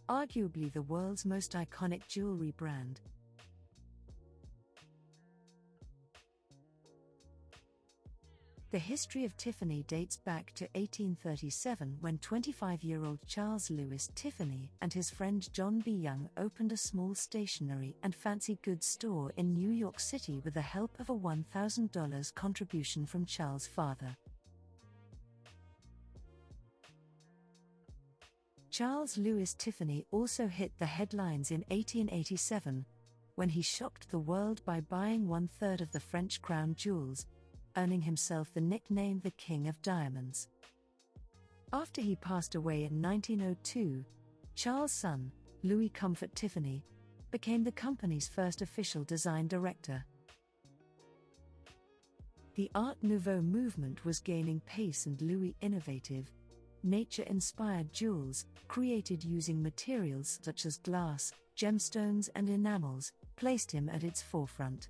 arguably the world's most iconic jewelry brand. The history of Tiffany dates back to 1837 when 25-year-old Charles Louis Tiffany and his friend John B. Young opened a small stationery and fancy goods store in New York City with the help of a $1,000 contribution from Charles' father. Charles Louis Tiffany also hit the headlines in 1887, when he shocked the world by buying 1/3 of the French crown jewels, earning himself the nickname the King of Diamonds. After he passed away in 1902, Charles' son, Louis Comfort Tiffany, became the company's first official design director. The Art Nouveau movement was gaining pace, and Louis' innovative, nature-inspired jewels, created using materials such as glass, gemstones and enamels, placed him at its forefront.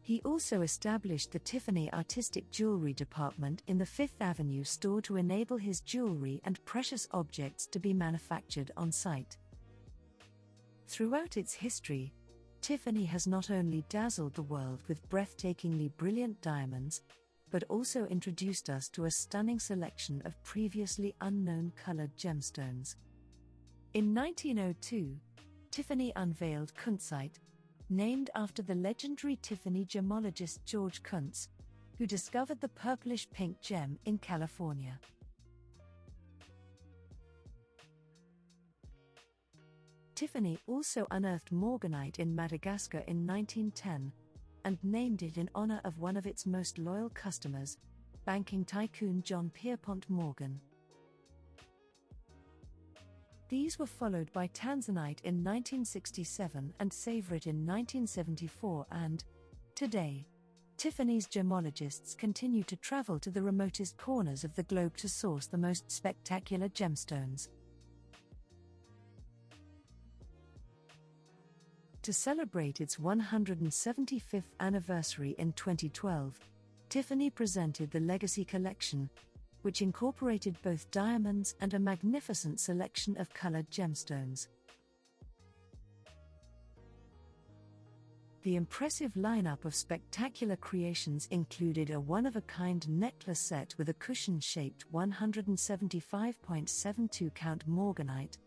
He also established the Tiffany Artistic Jewelry Department in the Fifth Avenue store to enable his jewelry and precious objects to be manufactured on site. Throughout its history, Tiffany has not only dazzled the world with breathtakingly brilliant diamonds, but also introduced us to a stunning selection of previously unknown colored gemstones. In 1902, Tiffany unveiled Kunzite, named after the legendary Tiffany gemologist George Kunz, who discovered the purplish-pink gem in California. Tiffany also unearthed Morganite in Madagascar in 1910, and named it in honor of one of its most loyal customers, banking tycoon John Pierpont Morgan. These were followed by Tanzanite in 1967 and Savorit in 1974, and, today, Tiffany's gemologists continue to travel to the remotest corners of the globe to source the most spectacular gemstones. To celebrate its 175th anniversary in 2012, Tiffany presented the Legacy Collection, which incorporated both diamonds and a magnificent selection of colored gemstones. The impressive lineup of spectacular creations included a one-of-a-kind necklace set with a cushion-shaped 175.72-count Morganite,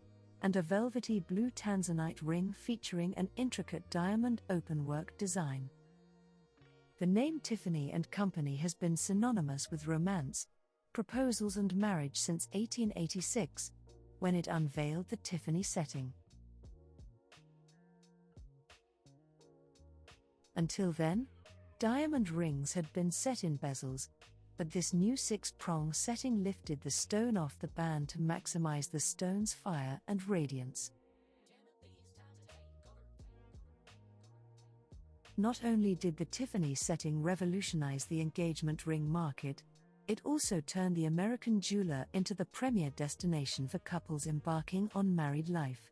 and a velvety blue Tanzanite ring featuring an intricate diamond openwork design. The name Tiffany and Company has been synonymous with romance, proposals and marriage since 1886, when it unveiled the Tiffany Setting. Until then, diamond rings had been set in bezels, but this new 6-prong setting lifted the stone off the band to maximize the stone's fire and radiance. Not only did the Tiffany setting revolutionize the engagement ring market, it also turned the American jeweler into the premier destination for couples embarking on married life.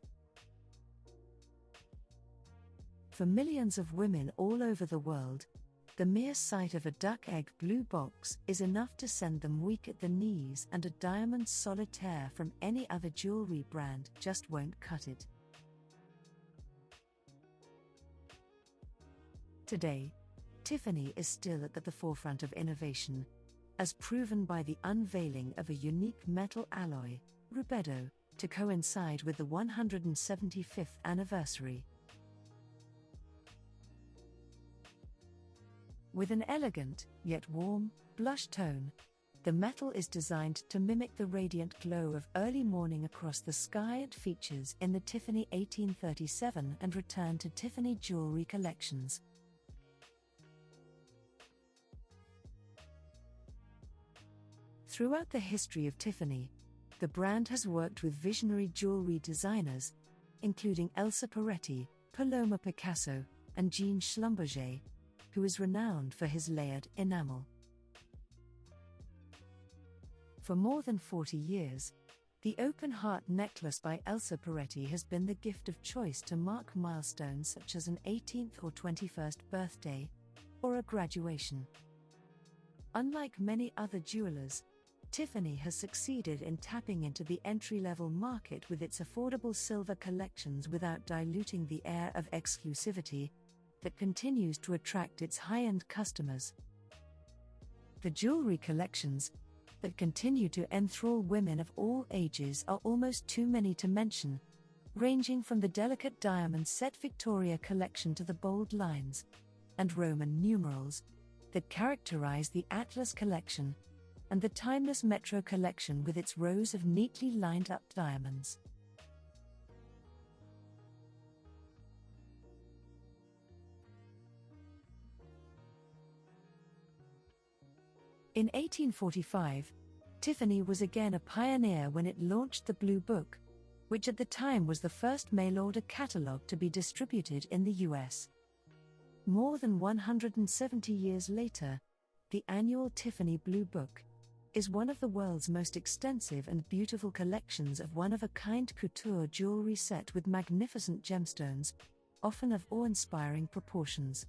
For millions of women all over the world, the mere sight of a duck-egg blue box is enough to send them weak at the knees, and a diamond solitaire from any other jewelry brand just won't cut it. Today, Tiffany is still at the forefront of innovation, as proven by the unveiling of a unique metal alloy, Rubedo, to coincide with the 175th anniversary. With an elegant, yet warm, blush tone, the metal is designed to mimic the radiant glow of early morning across the sky it features in the Tiffany 1837 and Return to Tiffany jewelry collections. Throughout the history of Tiffany, the brand has worked with visionary jewelry designers, including Elsa Peretti, Paloma Picasso, and Jean Schlumberger, who is renowned for his layered enamel. For more than 40 years, the open heart necklace by Elsa Peretti has been the gift of choice to mark milestones such as an 18th or 21st birthday, or a graduation. Unlike many other jewelers, Tiffany has succeeded in tapping into the entry-level market with its affordable silver collections without diluting the air of exclusivity that continues to attract its high-end customers. The jewelry collections that continue to enthrall women of all ages are almost too many to mention, ranging from the delicate diamond set Victoria collection to the bold lines and Roman numerals that characterize the Atlas collection, and the timeless Metro collection with its rows of neatly lined-up diamonds. In 1845, Tiffany was again a pioneer when it launched the Blue Book, which at the time was the first mail-order catalogue to be distributed in the US. More than 170 years later, the annual Tiffany Blue Book is one of the world's most extensive and beautiful collections of one-of-a-kind couture jewelry set with magnificent gemstones, often of awe-inspiring proportions.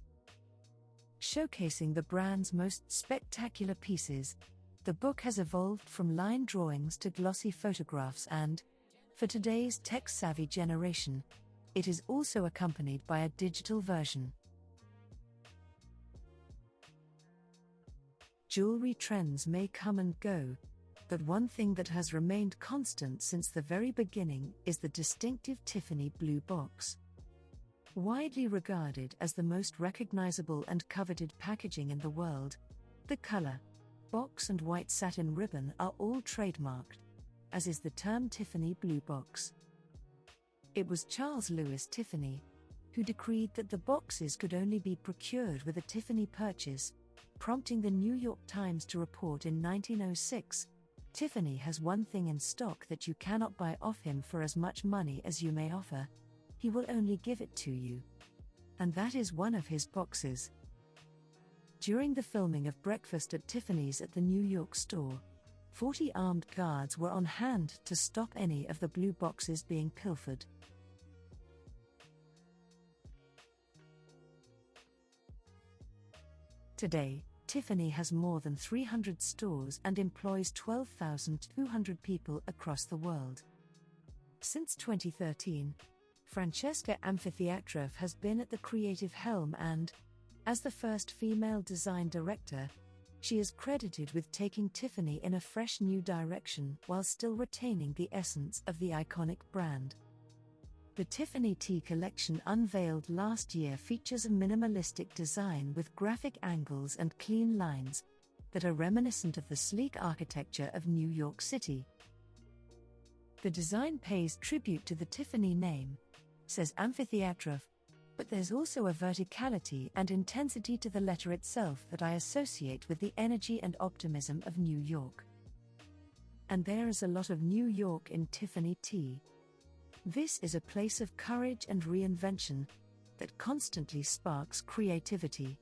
Showcasing the brand's most spectacular pieces, the book has evolved from line drawings to glossy photographs and, for today's tech-savvy generation, it is also accompanied by a digital version. Jewelry trends may come and go, but one thing that has remained constant since the very beginning is the distinctive Tiffany Blue Box. Widely regarded as the most recognizable and coveted packaging in the world, the color, box and white satin ribbon are all trademarked, as is the term Tiffany Blue Box. It was Charles Louis Tiffany who decreed that the boxes could only be procured with a Tiffany purchase, prompting the New York Times to report in 1906, "Tiffany has one thing in stock that you cannot buy off him for as much money as you may offer. He will only give it to you." And that is one of his boxes. During the filming of Breakfast at Tiffany's at the New York store, 40 armed guards were on hand to stop any of the blue boxes being pilfered. Today, Tiffany has more than 300 stores and employs 12,200 people across the world. Since 2013, Francesca Amfiteatrov has been at the creative helm and, as the first female design director, she is credited with taking Tiffany in a fresh new direction while still retaining the essence of the iconic brand. The Tiffany T collection unveiled last year features a minimalistic design with graphic angles and clean lines that are reminiscent of the sleek architecture of New York City. The design pays tribute to the Tiffany name, says Amfiteatrov, but there's also a verticality and intensity to the letter itself that I associate with the energy and optimism of New York. And there is a lot of New York in Tiffany T. This is a place of courage and reinvention that constantly sparks creativity.